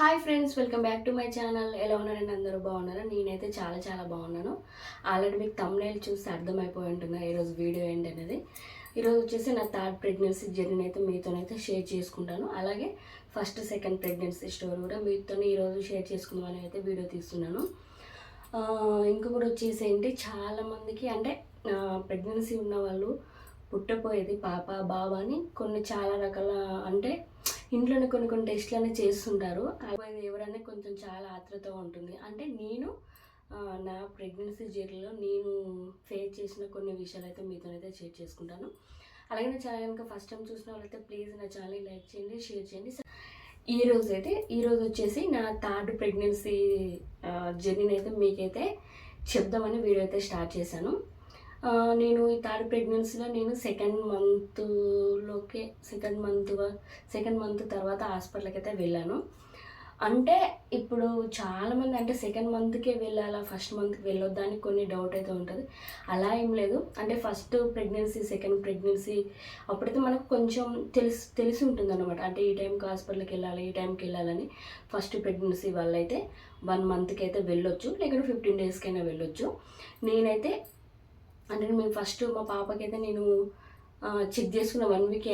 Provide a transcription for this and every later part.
Hi friends, welcome back to my channel. ఎలా ఉన్నారండి? అందరూ బాగున్నారా? నేనైతే చాలా చాలా బాగున్నాను. ఆల్రెడీ మీకు థంబ్నెయిల్ చూసి అర్థమైపోయి ఉంటుంది ఈరోజు వీడియో ఏంటనేది. ఈరోజు వచ్చేసి నా థర్డ్ ప్రెగ్నెన్సీ జర్నీ అయితే మీతోనైతే షేర్ చేసుకుంటాను. అలాగే ఫస్ట్ సెకండ్ ప్రెగ్నెన్సీ స్టోరీ కూడా మీతో ఈరోజు షేర్ చేసుకుందామని అయితే వీడియో తీస్తున్నాను. ఇంకొకటి వచ్చేసి ఏంటి, చాలామందికి అంటే ప్రెగ్నెన్సీ ఉన్న వాళ్ళు పుట్టపోయేది పాప బాబా అని కొన్ని చాలా రకాల అంటే ఇంట్లోనే కొన్ని టెస్ట్లనే చేస్తుంటారు. అది ఎవరైనా కొంచెం చాలా ఆత్రుత ఉంటుంది. అంటే నేను నా ప్రెగ్నెన్సీ జర్నీలో నేను ఫేస్ చేసిన కొన్ని విషయాలు అయితే మీతోనైతే షేర్ చేసుకుంటాను. అలాగే నా ఛానల్ కనుక ఫస్ట్ టైం చూసిన వాళ్ళైతే ప్లీజ్ నా ఛానల్ లైక్ చేయండి, షేర్ చేయండి. ఈరోజు వచ్చేసి నా థర్డ్ ప్రెగ్నెన్సీ జర్నీని అయితే మీకైతే చెప్దామని వీడియో అయితే స్టార్ట్ చేశాను. నేను ఈ థర్డ్ ప్రెగ్నెన్సీలో నేను సెకండ్ మంత్ తర్వాత హాస్పిటల్కి అయితే వెళ్ళాను. అంటే ఇప్పుడు చాలామంది అంటే సెకండ్ మంత్కే వెళ్ళాలా, ఫస్ట్ మంత్కి వెళ్ళొద్దా అని కొన్ని డౌట్ అయితే ఉంటుంది. అలా ఏం లేదు. అంటే ఫస్ట్ ప్రెగ్నెన్సీ, సెకండ్ ప్రెగ్నెన్సీ అప్పుడైతే మనకు కొంచెం తెలిసి ఉంటుంది అనమాట. అంటే ఈ టైంకి హాస్పిటల్కి వెళ్ళాలి, ఈ టైంకి వెళ్ళాలని. ఫస్ట్ ప్రెగ్నెన్సీ వాళ్ళైతే 1 మంత్కి అయితే వెళ్ళొచ్చు, లేకుంటే 15 డేస్కైనా వెళ్ళొచ్చు. నేనైతే అంటే మేము ఫస్ట్ మా పాపకైతే నేను చెక్ చేసుకున్న 1 వీక్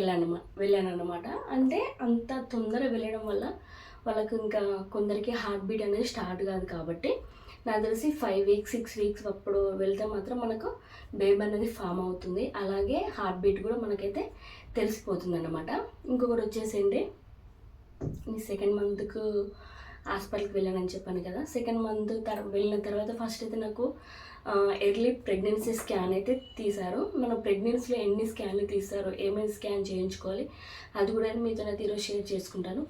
వెళ్ళాను అనమాట. అంటే అంత తొందర వెళ్ళడం వల్ల వాళ్ళకు ఇంకా కొందరికి హార్ట్ బీట్ అనేది స్టార్ట్ కాదు. కాబట్టి నాకు తెలిసి 5 వీక్స్ 6 వీక్స్ అప్పుడు వెళ్తే మాత్రం మనకు బేబీ అనేది ఫామ్ అవుతుంది. అలాగే హార్ట్ బీట్ కూడా మనకైతే తెలిసిపోతుంది అన్నమాట. ఇంకొకటి వచ్చేసేంటి, ఈ సెకండ్ మంత్కు హాస్పిటల్కి వెళ్ళానని చెప్పాను కదా. సెకండ్ మంత్ వెళ్ళిన తర్వాత ఫస్ట్ అయితే నాకు ఎర్లీ ప్రెగ్నెన్సీ స్కాన్ అయితే తీశారు. మన ప్రెగ్నెన్సీలో ఎన్ని స్కాన్లు తీస్తారు, ఏమేమి స్కాన్ చేయించుకోవాలి, అది కూడా మీతో అయితే ఈరోజు షేర్ చేసుకుంటాను.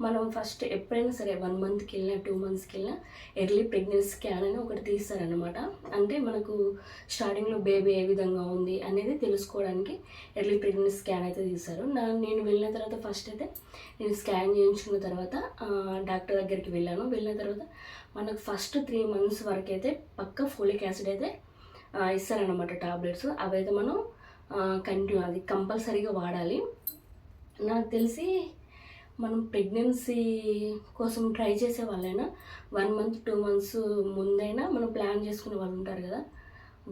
మనం ఫస్ట్ ఎప్పుడైనా సరే 1 మంత్కి వెళ్ళినా 2 మంత్స్కి వెళ్ళినా ఎర్లీ ప్రెగ్నెన్సీ స్కాన్ అని ఒకటి తీస్తారనమాట. అంటే మనకు స్టార్టింగ్లో బేబీ ఏ విధంగా ఉంది అనేది తెలుసుకోవడానికి ఎర్లీ ప్రెగ్నెన్సీ స్కాన్ అయితే తీస్తారు. నేను వెళ్ళిన తర్వాత ఫస్ట్ అయితే నేను స్కాన్ చేయించుకున్న తర్వాత డాక్టర్ దగ్గరికి వెళ్ళిన తర్వాత మనకు ఫస్ట్ 3 మంత్స్ వరకు అయితే పక్క ఫోలిక్ యాసిడ్ అయితే ఇస్తారనమాట టాబ్లెట్స్. అవైతే మనం అది కంపల్సరీగా వాడాలి. నాకు తెలిసి మనం ప్రెగ్నెన్సీ కోసం ట్రై చేసే వాళ్ళైనా 1 మంత్ 2 మంత్స్ ముందైనా మనం ప్లాన్ చేసుకునే వాళ్ళు ఉంటారు కదా,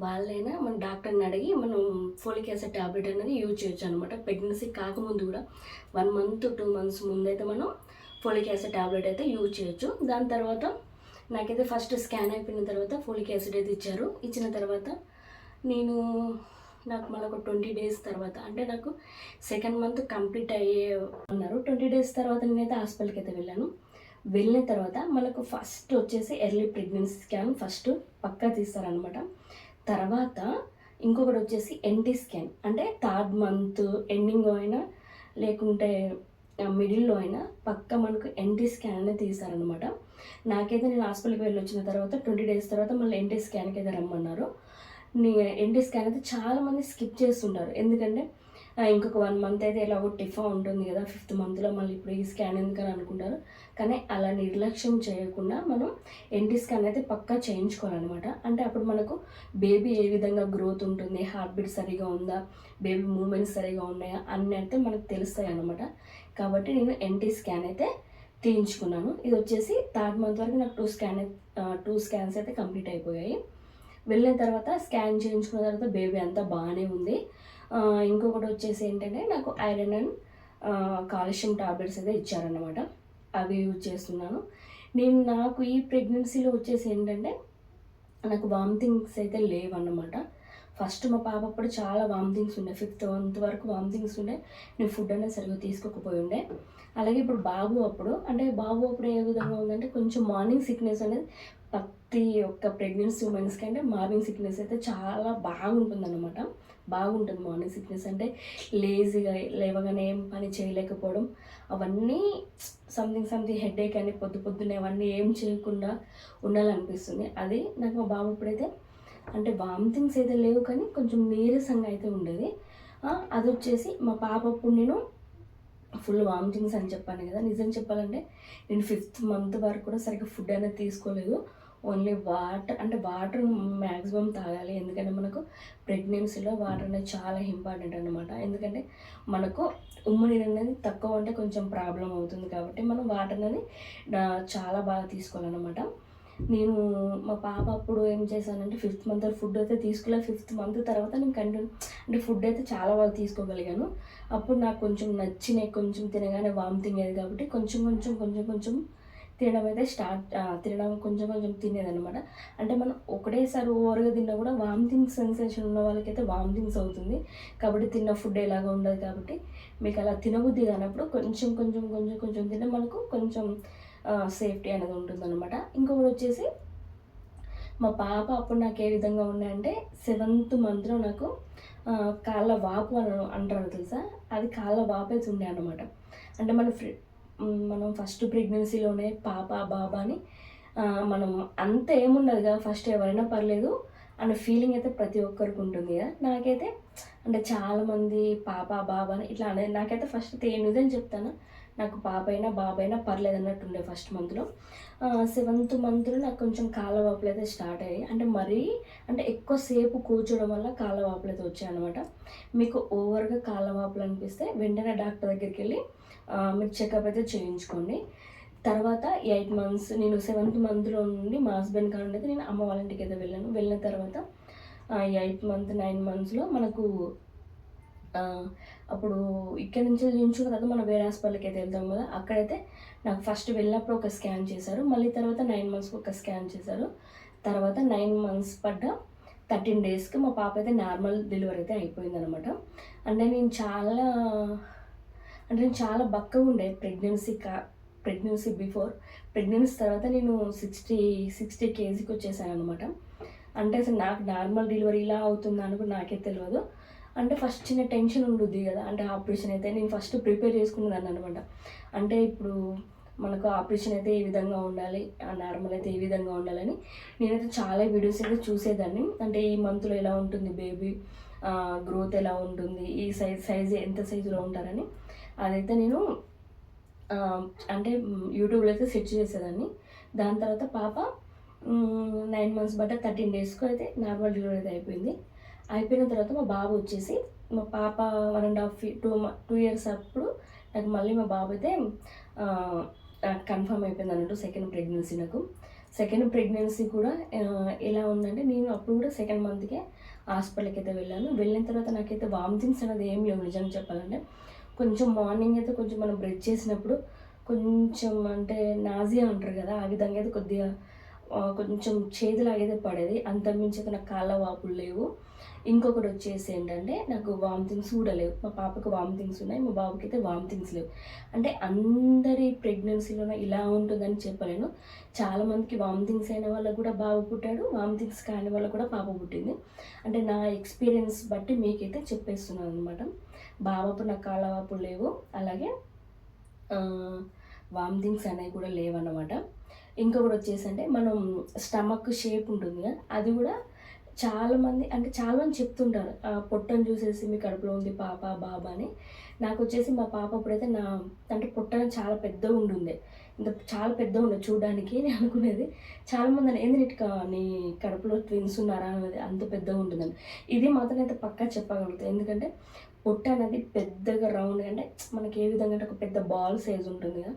వాళ్ళైనా మన డాక్టర్ని అడిగి మనం ఫోలిక్ యాసిడ్ ట్యాబ్లెట్ అనేది యూజ్ చేయొచ్చు అనమాట. ప్రెగ్నెన్సీ కాకముందు కూడా 1 మంత్ 2 మంత్స్ ముందైతే మనం ఫోలిక్ యాసిడ్ ట్యాబ్లెట్ అయితే యూజ్ చేయొచ్చు. దాని తర్వాత నాకైతే ఫస్ట్ స్కాన్ అయిపోయిన తర్వాత ఫోలిక్ యాసిడ్ అయితే ఇచ్చిన తర్వాత నాకు మళ్ళీ ఒక 20 డేస్ తర్వాత అంటే నాకు సెకండ్ మంత్ కంప్లీట్ అన్నారు. 20 డేస్ తర్వాత నేనైతే హాస్పిటల్కి అయితే వెళ్ళిన తర్వాత మనకు ఫస్ట్ వచ్చేసి ఎర్లీ ప్రెగ్నెన్సీ స్కాన్ ఫస్ట్ పక్కా తీస్తారనమాట. తర్వాత ఇంకొకటి వచ్చేసి ఎన్టీ స్కాన్, అంటే థర్డ్ మంత్ ఎండింగ్ అయినా లేకుంటే మిడిల్లో అయినా పక్క మనకు ఎన్టీ స్కాన్ అనేది తీస్తారనమాట. నాకైతే నేను హాస్పిటల్కి వెళ్ళి వచ్చిన తర్వాత 20 డేస్ తర్వాత మళ్ళీ ఎన్టీ స్కాన్కి అయితే రమ్మన్నారు. ఎన్టీ స్కాన్ అయితే చాలామంది స్కిప్ చేస్తుంటారు. ఎందుకంటే ఇంకొక 1 మంత్ అయితే ఎలాగో టిఫా ఉంటుంది కదా, 5th మంత్లో మళ్ళీ ఇప్పుడు ఈ స్కాన్ ఎందుకని అనుకుంటారు. కానీ అలా నిర్లక్ష్యం చేయకుండా మనం ఎన్టీ స్కాన్ అయితే పక్కా చేయించుకోవాలన్నమాట. అంటే అప్పుడు మనకు బేబీ ఏ విధంగా గ్రోత్ ఉంటుంది, హార్ట్ బీట్ సరిగా ఉందా, బేబీ మూమెంట్స్ సరిగా ఉన్నాయా అన్నీ అయితే మనకు తెలుస్తాయి అన్నమాట. కాబట్టి నేను ఎన్టీ స్కాన్ అయితే తీయించుకున్నాను. ఇది వచ్చేసి థర్డ్ మంత్ వరకు నాకు 2 స్కాన్స్ అయితే కంప్లీట్ అయిపోయాయి. వెళ్ళిన తర్వాత స్కాన్ చేయించుకున్న తర్వాత బేబీ అంతా బాగానే ఉంది. ఇంకొకటి వచ్చేసి ఏంటంటే నాకు ఐరన్ అండ్ కాల్షియం టాబ్లెట్స్ అయితే ఇచ్చారన్నమాట. అవి యూజ్ చేస్తున్నాను. నాకు ఈ ప్రెగ్నెన్సీలో వచ్చేసి ఏంటంటే నాకు వామిటింగ్స్ అయితే లేవన్నమాట. ఫస్ట్ మా పాప అప్పుడు చాలా వామిటింగ్స్ ఉండే, 5th మంత్ వరకు వామిటింగ్స్ ఉండే. నేను ఫుడ్ అనేది సరిగ్గా తీసుకోకపోయి ఉండే. అలాగే ఇప్పుడు బాబు అప్పుడు ఏ విధంగా ఉందంటే కొంచెం మార్నింగ్ సిక్నెస్ అనేది ప్రతి ఒక్క ప్రెగ్నెన్సీ ఉమెన్స్కి అంటే మార్నింగ్ సిక్నెస్ అయితే చాలా బాగుంటుంది. మార్నింగ్ సిక్నెస్ అంటే లేజీగా లేవగానే ఏం పని చేయలేకపోవడం, అవన్నీ సంథింగ్ హెడేక్ అని పొద్దున్నే అవన్నీ ఏం చేయకుండా ఉండాలనిపిస్తుంది. అది నాకు మా బాబు ఇప్పుడైతే అంటే వామిటింగ్స్ అయితే లేవు, కానీ కొంచెం నీరసంగా అయితే ఉండేది. అది వచ్చేసి మా పాప అప్పుడు నేను ఫుల్ వామిటింగ్స్ అని చెప్పాను కదా. నిజం చెప్పాలంటే నేను 5th మంత్ వరకు కూడా సరిగ్గా ఫుడ్ అనేది తీసుకోలేదు. ఓన్లీ వాటర్ మ్యాక్సిమం తాగాలి. ఎందుకంటే మనకు ప్రెగ్నెన్సీలో వాటర్ అనేది చాలా ఇంపార్టెంట్ అనమాట. ఎందుకంటే మనకు ఉమ్ము నీరు అనేది తక్కువ అంటే కొంచెం ప్రాబ్లం అవుతుంది కాబట్టి మనం వాటర్ అనేది చాలా బాగా తీసుకోవాలన్నమాట. నేను మా పాప అప్పుడు ఏం చేశానంటే 5th మంత్ ఫుడ్ అయితే తీసుకోలే. 5th మంత్ తర్వాత నేను అంటే ఫుడ్ అయితే చాలా బాగా తీసుకోగలిగాను. అప్పుడు నాకు కొంచెం నచ్చినాయి, కొంచెం తినగానే వామిటింగ్ అయ్యేది కాబట్టి కొంచెం తినడం కొంచెం తినేదనమాట. అంటే మనం ఒకటేసారి ఓవర్గా తిన్నా కూడా వామిటింగ్ సెన్సేషన్ ఉన్న వాళ్ళకైతే వామిటింగ్స్ అవుతుంది. కాబట్టి తిన్న ఫుడ్ ఎలాగ ఉండదు కాబట్టి మీకు అలా తినబుద్ధి కానప్పుడు కొంచెం తింటే మనకు కొంచెం సేఫ్టీ అనేది ఉంటుందన్నమాట. ఇంకొకటి వచ్చేసి మా పాప అప్పుడు నాకు ఏ విధంగా ఉన్నాయంటే 7th మంత్లో నాకు కాళ్ళ వాపు అని అంటారు తెలుసా, అది కాళ్ళ వాపు అయితే ఉండే అనమాట. అంటే మనం ఫస్ట్ ప్రెగ్నెన్సీలోనే పాప బాబా అని మనం అంత ఏముండదు కదా, ఫస్ట్ ఎవరైనా పర్లేదు అన్న ఫీలింగ్ అయితే ప్రతి ఒక్కరికి ఉంటుంది కదా. నాకైతే అంటే చాలామంది పాప బాబా అని ఇట్లా అనేది, నాకైతే ఫస్ట్ నిజం చెప్తాను, నాకు పాప అయినా బాబు అయినా పర్లేదు అన్నట్టు ఉండే ఫస్ట్ మంత్లో. 7th మంత్లో నాకు కొంచెం కాళ్ళ వాపులు అయితే స్టార్ట్ అయ్యాయి. అంటే ఎక్కువసేపు కూర్చోవడం వల్ల కాళ్ళ వాపులు అయితే వచ్చాయన్నమాట. మీకు ఓవర్గా కాళ్ళ వాపులు అనిపిస్తే వెంటనే డాక్టర్ దగ్గరికి వెళ్ళి మీరు చెకప్ అయితే చేయించుకోండి. తర్వాత 8 మంత్స్ నేను 7th మంత్లో నుండి మా హస్బెండ్ కాకుండా అయితే నేను అమ్మ వాళ్ళ ఇంటికి అయితే వెళ్ళాను. వెళ్ళిన తర్వాత 8 మంత్ 9 మంత్స్లో మనకు అప్పుడు ఇక్కడ నుంచి చూయించుకున్న తర్వాత మనం వేరే హాస్పిటల్కి అయితే వెళ్తాం కదా, అక్కడైతే నాకు ఫస్ట్ వెళ్ళినప్పుడు ఒక స్కాన్ చేశారు. మళ్ళీ తర్వాత 9 మంత్స్కి ఒక స్కాన్ చేశారు. తర్వాత 9 మంత్స్ పడ్డ 13 డేస్కి మా పాప అయితే నార్మల్ డెలివరీ అయితే అయిపోయిందనమాట. అంటే నేను చాలా బక్కగా ఉండే ప్రెగ్నెన్సీ బిఫోర్. ప్రెగ్నెన్సీ తర్వాత నేను 60 కేజీకి వచ్చేసాను అనమాట. అంటే అసలు నాకు నార్మల్ డెలివరీ ఇలా అవుతుందా అని కూడా నాకే తెలియదు. అంటే ఫస్ట్ చిన్న టెన్షన్ ఉంటుంది కదా, అంటే ఆపరేషన్ అయితే నేను ఫస్ట్ ప్రిపేర్ చేసుకునేదాన్ని అనమాట. అంటే ఇప్పుడు మనకు ఆపరేషన్ అయితే ఏ విధంగా ఉండాలి, నార్మల్ అయితే ఏ విధంగా ఉండాలని నేనైతే చాలా వీడియోస్ అయితే చూసేదాన్ని. అంటే ఈ మంత్లో ఎలా ఉంటుంది బేబీ గ్రోత్ ఎలా ఉంటుంది, ఈ సైజ్ ఎంత సైజులో ఉంటారని అదైతే నేను అంటే యూట్యూబ్లో అయితే సెర్చ్ చేసేదాన్ని. దాని తర్వాత పాప 9 మంత్స్ బట్ట 13 డేస్కు అయితే నార్మల్ డెలివరీ అయితే అయిపోయిన తర్వాత మా బాబు వచ్చేసి, మా పాప 2 ఇయర్స్ అప్పుడు నాకు మళ్ళీ మా బాబు అయితే కన్ఫర్మ్ అయిపోయింది అన్నట్టు సెకండ్ ప్రెగ్నెన్సీ. నాకు సెకండ్ ప్రెగ్నెన్సీ కూడా ఎలా ఉందంటే నేను అప్పుడు కూడా 2nd మంత్కే హాస్పిటల్కి అయితే వెళ్ళాను. వెళ్ళిన తర్వాత నాకైతే వామిటింగ్స్ అనేది ఏం లేవు నిజంగా చెప్పాలంటే. కొంచెం మార్నింగ్ అయితే కొంచెం మనం బ్రష్ చేసినప్పుడు కొంచెం అంటే నాజియా అంటారు కదా, ఆ విధంగా అయితే కొద్దిగా కొంచెం చేదులాగైతే పడేది. అంతకుమించి అయితే నాకు కాళ్ళ వాపులు లేవు. ఇంకొకటి వచ్చేసి ఏంటంటే నాకు వామిటింగ్స్ కూడా లేవు. మా పాపకు వామిటింగ్స్ ఉన్నాయి, మా బాబుకి అయితే వామిటింగ్స్ లేవు. అంటే అందరి ప్రెగ్నెన్సీలోనే ఇలా ఉంటుందని చెప్పలేను. చాలామందికి వామిటింగ్స్ అయిన వాళ్ళకు కూడా బాబు పుట్టాడు, వామిటింగ్స్ కాని వాళ్ళకు కూడా పాప పుట్టింది. అంటే నా ఎక్స్పీరియన్స్ బట్టి మీకైతే చెప్పేస్తున్నాను అనమాట. బాబు అప్పుడు నాకు కాళ్ళ వాపులు లేవు, అలాగే వామిటింగ్స్ అనేవి కూడా లేవన్నమాట. ఇంకొకటి వచ్చేసి అంటే మనం స్టమక్ షేప్ ఉంటుంది కదా, అది కూడా చాలామంది చెప్తుంటారు పొట్టను చూసేసి మీ కడుపులో ఉంది పాప బాబా అని. నాకు వచ్చేసి మా పాప అప్పుడైతే అంటే పొట్టను చాలా పెద్దగా ఉండుండే, చాలా పెద్దగా ఉండే చూడడానికి. నేను అనుకునేది చాలామంది ఏంది నీ కడుపులో ట్విన్స్ ఉన్నారా అనేది, అంత పెద్దగా ఉంటుందని. ఇది మాత్రం అయితే పక్కా చెప్పగలుగుతాను. ఎందుకంటే పొట్ట అనేది పెద్దగా రౌండ్, అంటే మనకి ఏ విధంగా అంటే ఒక పెద్ద బాల్ సైజ్ ఉంటుంది కదా,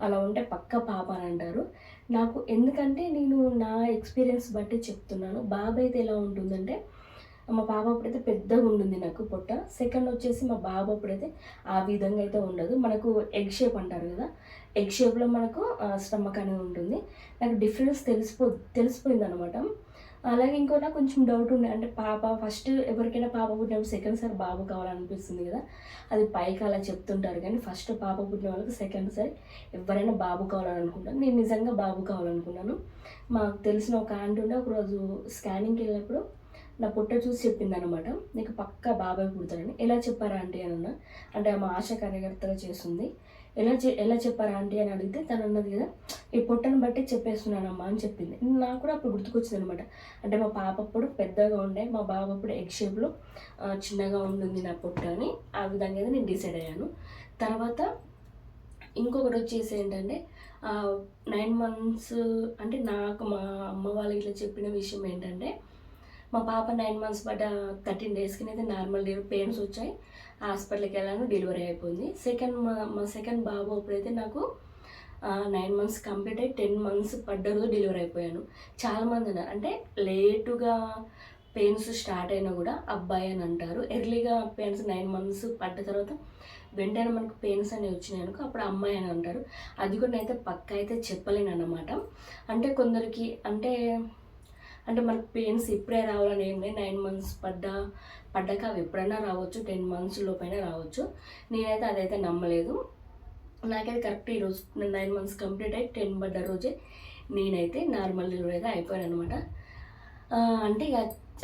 అలా ఉంటే పక్క పాప అని అంటారు. నాకు ఎందుకంటే నేను నా ఎక్స్పీరియన్స్ బట్టి చెప్తున్నాను. బాబు అయితే ఎలా ఉంటుందంటే మా పాప అప్పుడైతే పెద్దగా ఉంటుంది నాకు పొట్ట. సెకండ్ వచ్చేసి మా బాబు అప్పుడైతే ఆ విధంగా అయితే ఉండదు. మనకు ఎగ్ షేప్ అంటారు కదా, ఎగ్ షేప్లో మనకు స్టమక్ అనేది ఉంటుంది. నాకు డిఫరెన్స్ తెలిసిపోయింది అనమాట. అలాగే ఇంకో నాకు కొంచెం డౌట్ ఉండే, అంటే పాప ఫస్ట్ ఎవరికైనా పాప పుట్టినప్పుడు సెకండ్ సారి బాబు కావాలనిపిస్తుంది కదా, అది పైకి అలా చెప్తుంటారు. కానీ ఫస్ట్ పాప పుట్టిన వాళ్ళకి సెకండ్ సారి ఎవరైనా బాబు కావాలని అనుకుంటాను. నేను నిజంగా బాబు కావాలనుకున్నాను. మాకు తెలిసిన ఒక ఆంటీ ఉండే, ఒకరోజు స్కానింగ్కి వెళ్ళినప్పుడు నా పుట్ట చూసి చెప్పింది అనమాట, నీకు పక్కా బాబాయ్ పుడతాడని. ఎలా చెప్పారా ఆంటీ అని అన్నా, అంటే ఆమె ఆశా కార్యకర్తగా చేస్తుంది. ఎలా చెప్పారా ఆంటీ అని అడిగితే తను అన్నది కదా, ఈ పొట్టను బట్టి చెప్పేస్తున్నానమ్మా అని చెప్పింది. నాకు కూడా అప్పుడు గుర్తుకొచ్చింది అనమాట. అంటే మా పాప అప్పుడు పెద్దగా ఉండే, మా బాబు అప్పుడు ఎగ్ షేప్లో చిన్నగా ఉంటుంది నా పొట్ట అని. ఆ విధంగా అయితే నేను డిసైడ్ అయ్యాను. తర్వాత ఇంకొకటి వచ్చేసి ఏంటంటే 9 మంత్స్ అంటే నాకు మా అమ్మ వాళ్ళు ఇట్లా చెప్పిన విషయం ఏంటంటే, మా పాప 9 మంత్స్ 13 డేస్‌కినైతే నార్మల్ పెయిన్స్ వచ్చాయి. హాస్పిటల్‌కి వెళ్ళాను, డెలివరీ అయిపోయింది. మా సెకండ్ బాబు అప్పుడైతే నాకు 9 మంత్స్ కంప్లీట్ అయ్యి 10 మంత్స్ పడ్డ రోజు డెలివరీ అయిపోయాను. చాలామంది అన్నారు అంటే లేటుగా పెయిన్స్ స్టార్ట్ అయినా కూడా అబ్బాయి అని అంటారు. ఎర్లీగా పెయిన్స్ 9 మంత్స్ పడ్డ తర్వాత వెంటనే మనకు పెయిన్స్ అనేవి వచ్చినాయి అనుకో అప్పుడు అమ్మాయి అని అంటారు. అది కూడా నేనైతే పక్కా అయితే చెప్పలేను అన్నమాట. అంటే కొందరికి అంటే మనకు పెయిన్స్ ఇప్పుడే రావాలని ఏం లేదు. 9 మంత్స్ పడ్డాక అవి ఎప్పుడైనా రావచ్చు, 10 మంత్స్ లోపైనా రావచ్చు. నేనైతే అదైతే నమ్మలేదు. నాకైతే కరెక్ట్ ఈరోజు 9 మంత్స్ కంప్లీట్ అయ్యి 10 పడ్డ రోజే నేనైతే నార్మల్ డెలివరీ అయితే అయిపోయాను అనమాట. అంటే ఇక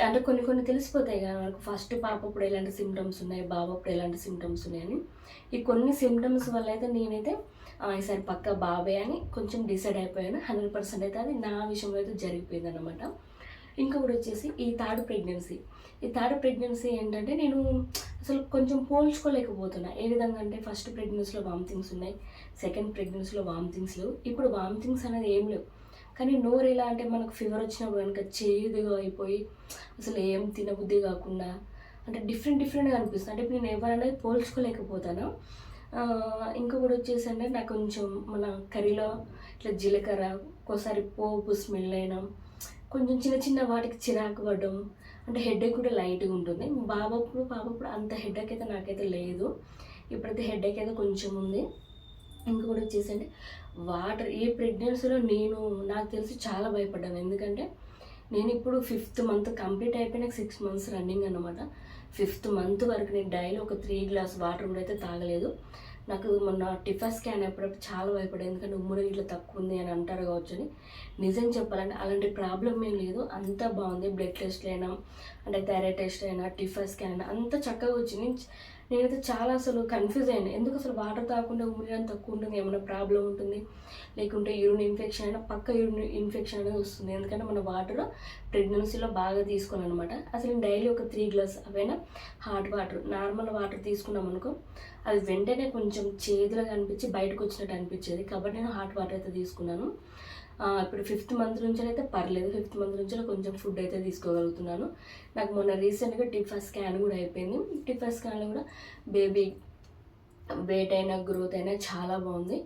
అంటే కొన్ని తెలిసిపోతాయి కదా మనకు. ఫస్ట్ పాప అప్పుడు ఎలాంటి సిమ్టమ్స్ ఉన్నాయి, బాబు అప్పుడు ఎలాంటి సిమ్టమ్స్ ఉన్నాయని. ఈ కొన్ని సిమ్టమ్స్ వల్ల అయితే నేనైతే ఈసారి పక్క బాబే అని కొంచెం డిసైడ్ అయిపోయాను. 100% అయితే అది నా విషయంలో అయితే జరిగిపోయింది అనమాట. ఇంకొకటి వచ్చేసి ఈ థర్డ్ ప్రెగ్నెన్సీ ఏంటంటే నేను అసలు కొంచెం పోల్చుకోలేకపోతున్నా. ఏ విధంగా అంటే ఫస్ట్ ప్రెగ్నెన్సీలో వామిటింగ్స్ ఉన్నాయి, సెకండ్ ప్రెగ్నెన్సీలో వామిటింగ్స్ లేవు, ఇప్పుడు వామిటింగ్స్ అనేది ఏం లేవు. కానీ నోరు ఎలా అంటే మనకు ఫీవర్ వచ్చినప్పుడు కనుక చేదుగా అయిపోయి అసలు ఏం తినబుద్ధి కాకుండా అంటే డిఫరెంట్గా అనిపిస్తుంది. అంటే ఇప్పుడు నేను ఎవరనేది పోల్చుకోలేకపోతాను. ఇంకొకటి వచ్చేసి అంటే నాకు కొంచెం మన కర్రీలో ఇట్లా జీలకర్ర ఒక్కోసారి పోపు స్మెల్ అయినా కొంచెం చిన్న వాటికి చిరాకు పడడం, అంటే హెడేక్ కూడా లైట్గా ఉంటుంది. పాపప్పుడు అంత హెడేక్ అయితే నాకైతే లేదు. ఇప్పుడైతే హెడేక్ అయితే కొంచెం ఉంది. ఇంకొకటి వచ్చేసి అంటే వాటర్ ఈ ప్రెగ్నెన్సీలో నాకు తెలిసి చాలా భయపడ్డాను. ఎందుకంటే నేను ఇప్పుడు 5th మంత్ కంప్లీట్ అయిపోయి నాకు 6 మంత్స్ రన్నింగ్ అనమాట. 5th మంత్ వరకు నేను డైలీ ఒక 3 గ్లాస్ వాటర్ కూడా అయితే తాగలేదు. నాకు మొన్న టిఫా స్కాన్ అప్పుడప్పుడు చాలా భయపడేది. ఎందుకంటే ఉమ్ముడు ఇట్లా తక్కువ ఉంది అని అంటారు కావచ్చు అని. నిజం చెప్పాలంటే అలాంటి ప్రాబ్లం ఏం లేదు, అంతా బాగుంది. బ్లడ్ టెస్ట్లు అయినా అంటే థైరాయిడ్ టెస్ట్ అయినా టిఫా స్కాన్ అయినా అంతా చక్కగా వచ్చింది. నేనైతే చాలా అసలు కన్ఫ్యూజ్ అయ్యాను. ఎందుకు అసలు వాటర్ తాగకుండా ఉమ్మిడి తక్కువ ఉంటుంది, ఏమైనా ప్రాబ్లం ఉంటుంది, లేకుంటే యూరిన్ ఇన్ఫెక్షన్ అయినా పక్క యూరిన్ ఇన్ఫెక్షన్ అనేది వస్తుంది. ఎందుకంటే మన వాటర్ ప్రెగ్నెన్సీలో బాగా తీసుకోను అనమాట. అసలు నేను డైలీ ఒక 3 గ్లాస్ అవైనా హాట్ వాటర్, నార్మల్ వాటర్ తీసుకున్నాం అనుకో అది వెంటనే కొంచెం చేదులుగా అనిపించి బయటకు వచ్చినట్టు అనిపించేది. కాబట్టి నేను హాట్ వాటర్ అయితే తీసుకున్నాను. ఇప్పుడు 5th మంత్ నుంచి అయితే పర్లేదు. 5th మంత్ నుంచి కొంచెం ఫుడ్ అయితే తీసుకోగలుగుతున్నాను. నాకు మొన్న రీసెంట్గా టిఫా స్కాన్ కూడా అయిపోయింది. టిఫా స్కాన్లో కూడా బేబీ వెయిట్ అయినా గ్రోత్ అయినా చాలా బాగుంది.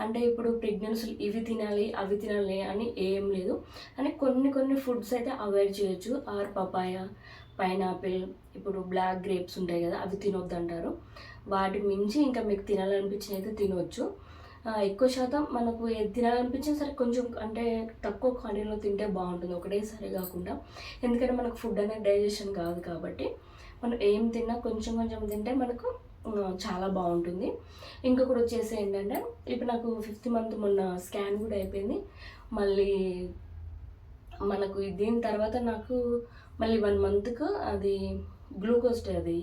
అంటే ఇప్పుడు ప్రెగ్నెన్సీలు ఇవి తినాలి అవి తినాలి అని ఏం లేదు. అని కొన్ని ఫుడ్స్ అయితే అవాయిడ్ చేయొచ్చు. పపాయ, పైనాపిల్, ఇప్పుడు బ్లాక్ గ్రేప్స్ ఉంటాయి కదా అవి తినొద్దు అంటారు. వాటి మించి ఇంకా మీకు తినాలనిపించిన అయితే తినవచ్చు. ఎక్కువ శాతం మనకు ఏది తినాలనిపించినా సరే కొంచెం అంటే తక్కువ క్వాంటిటీలో తింటే బాగుంటుంది, ఒకటేసారి కాకుండా. ఎందుకంటే మనకు ఫుడ్ అనేది డైజెషన్ కాదు కాబట్టి మనం ఏం తిన్నా కొంచెం తింటే మనకు చాలా బాగుంటుంది. ఇంకొకటి వచ్చేసి ఏంటంటే ఇప్పుడు నాకు 5th మంత్ మొన్న స్కాన్ కూడా అయిపోయింది. మళ్ళీ మనకు దీని తర్వాత నాకు మళ్ళీ 1 మంత్కు అది గ్లూకోజ్ అది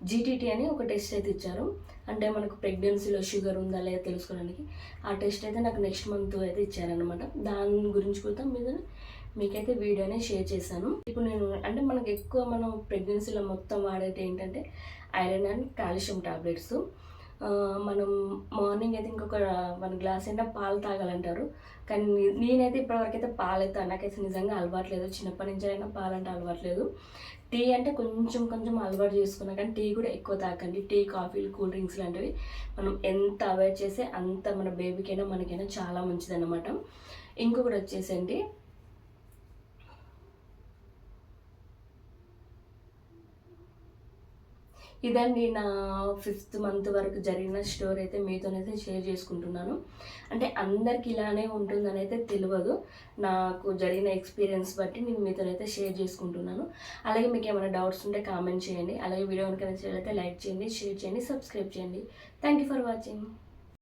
జీటీటీ అని ఒక టెస్ట్ అయితే ఇచ్చారు. అంటే మనకు ప్రెగ్నెన్సీలో షుగర్ ఉందా లేదా తెలుసుకోవడానికి ఆ టెస్ట్ అయితే నాకు నెక్స్ట్ మంత్ అయితే ఇచ్చారనమాట. దాని గురించి కూడా మీకైతే వీడియోనే షేర్ చేశాను. ఇప్పుడు నేను అంటే మనకు ఎక్కువ మనం ప్రెగ్నెన్సీలో మొత్తం వాడేది ఏంటంటే ఐరన్ అండ్ కాల్షియం టాబ్లెట్స్. మనం మార్నింగ్ అయితే ఇంకొక 1 గ్లాస్ అయినా పాలు తాగాలంటారు. కానీ నేనైతే ఇప్పటివరకు అయితే పాలైతే నాకైతే నిజంగా అలవాట్లేదు. చిన్నప్పటి నుంచి అయినా పాలంటే అలవాట్లేదు. టీ అంటే కొంచెం అలవాటు చేసుకున్నా, కానీ టీ కూడా ఎక్కువ తాకండి. టీ, కాఫీలు, కూల్ డ్రింక్స్ లాంటివి మనం ఎంత అవాయిడ్ చేస్తే అంత మన బేబీకైనా మనకైనా చాలా మంచిదన్నమాట. ఇంకొకటి వచ్చేసండి ఇదండి నా 5th మంత్ వరకు జరిగిన స్టోరీ అయితే మీతోనైతే షేర్ చేసుకుంటున్నాను. అంటే అందరికి ఇలానే ఉంటుందని అయితే తెలియదు. నాకు జరిగిన ఎక్స్పీరియన్స్ బట్టి నేను మీతోనైతే షేర్ చేసుకుంటున్నాను. అలాగే మీకు ఏమైనా డౌట్స్ ఉంటే కామెంట్ చేయండి. అలాగే వీడియో కనుక నచ్చినట్లయితే లైక్ చేయండి, షేర్ చేయండి, సబ్స్క్రైబ్ చేయండి. Thank you for watching.